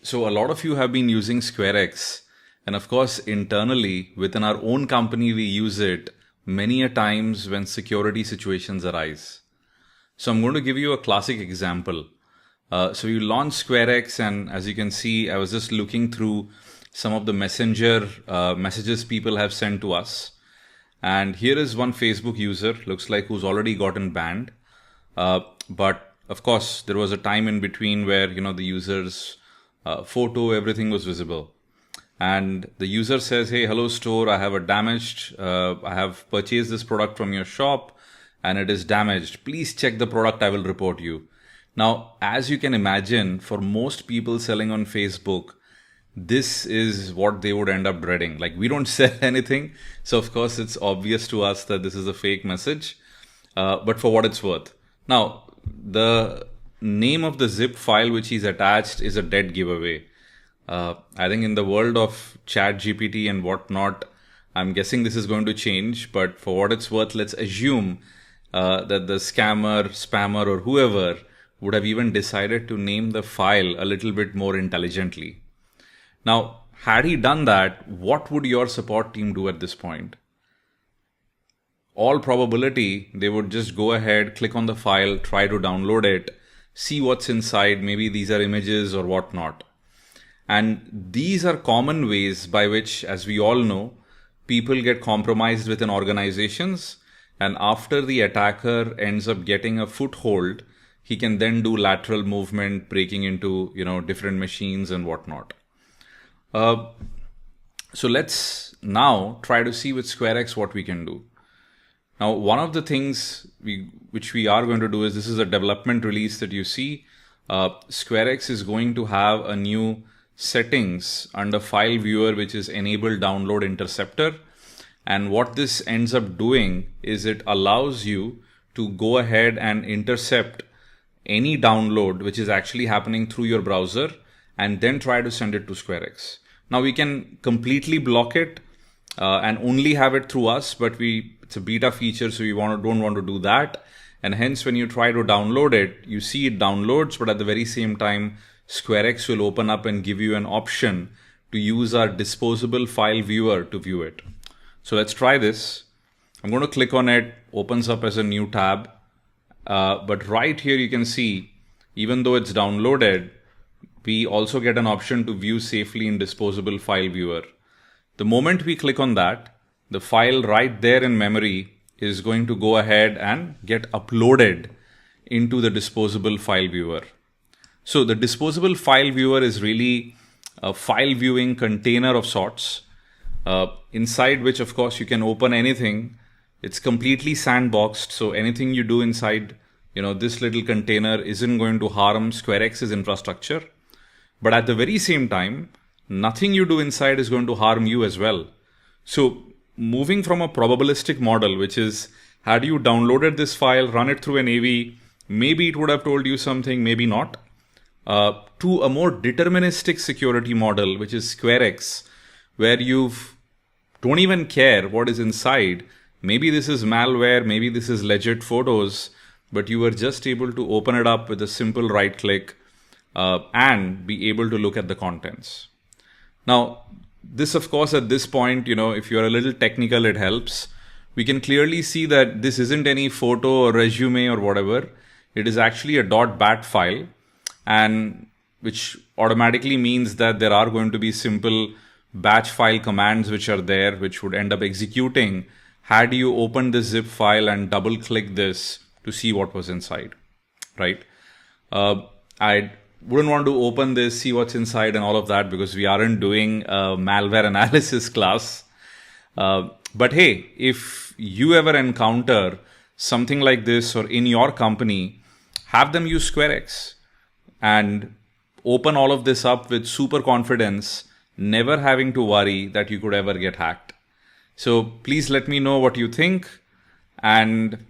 So a lot of you have been using SquareX, and of course internally within our own company we use it many a times when security situations arise. So I'm going to give you a classic example. So you launch SquareX, and as you can see, I was just looking through some of the messenger messages people have sent to us. And here is one Facebook user, looks like who's already gotten banned. But of course, there was a time in between where, the user's photo, everything was visible. And the user says, hey, hello store, I have I have purchased this product from your shop and it is damaged. Please check the product, I will report you. Now, as you can imagine, for most people selling on Facebook, this is what they would end up dreading. Like, we don't sell anything. So of course, it's obvious to us that this is a fake message, but for what it's worth. Now, the name of the zip file which is attached is a dead giveaway. I think in the world of chat GPT and whatnot, I'm guessing this is going to change, but for what it's worth, let's assume that the scammer, spammer, or whoever would have even decided to name the file a little bit more intelligently. Now, had he done that, what would your support team do at this point? All probability, they would just go ahead, click on the file, try to download it, see what's inside, maybe these are images or whatnot. And these are common ways by which, as we all know, people get compromised within organizations, and after the attacker ends up getting a foothold, he can then do lateral movement, breaking into different machines and whatnot. So let's now try to see with SquareX what we can do. Now, one of the things which we are going to do is, this is a development release that you see. SquareX is going to have a new settings under file viewer, which is enable download interceptor. And what this ends up doing is it allows you to go ahead and intercept any download which is actually happening through your browser and then try to send it to SquareX. Now we can completely block it and only have it through us, but it's a beta feature, so we don't want to do that. And hence, when you try to download it, you see it downloads, but at the very same time, SquareX will open up and give you an option to use our disposable file viewer to view it. So let's try this. I'm going to click on it, opens up as a new tab. But right here, you can see, even though it's downloaded, we also get an option to view safely in disposable file viewer. The moment we click on that, the file right there in memory is going to go ahead and get uploaded into the disposable file viewer. So the disposable file viewer is really a file viewing container of sorts, inside which, of course, you can open anything. It's completely sandboxed, so anything you do inside this little container isn't going to harm SquareX's infrastructure. But at the very same time, nothing you do inside is going to harm you as well. So moving from a probabilistic model, which is, had you downloaded this file, run it through an AV, maybe it would have told you something, maybe not, to a more deterministic security model, which is SquareX, where you don't even care what is inside. Maybe this is malware, maybe this is legit photos, but you were just able to open it up with a simple right click and be able to look at the contents. Now, this, of course, at this point, if you're a little technical, it helps. We can clearly see that this isn't any photo or resume or whatever. It is actually a .bat file, and which automatically means that there are going to be simple batch file commands which are there, which would end up executing had you opened this zip file and double click this to see what was inside, right? I wouldn't want to open this, see what's inside and all of that, because we aren't doing a malware analysis class. But hey, if you ever encounter something like this or in your company, have them use SquareX and open all of this up with super confidence, never having to worry that you could ever get hacked. So please let me know what you think, and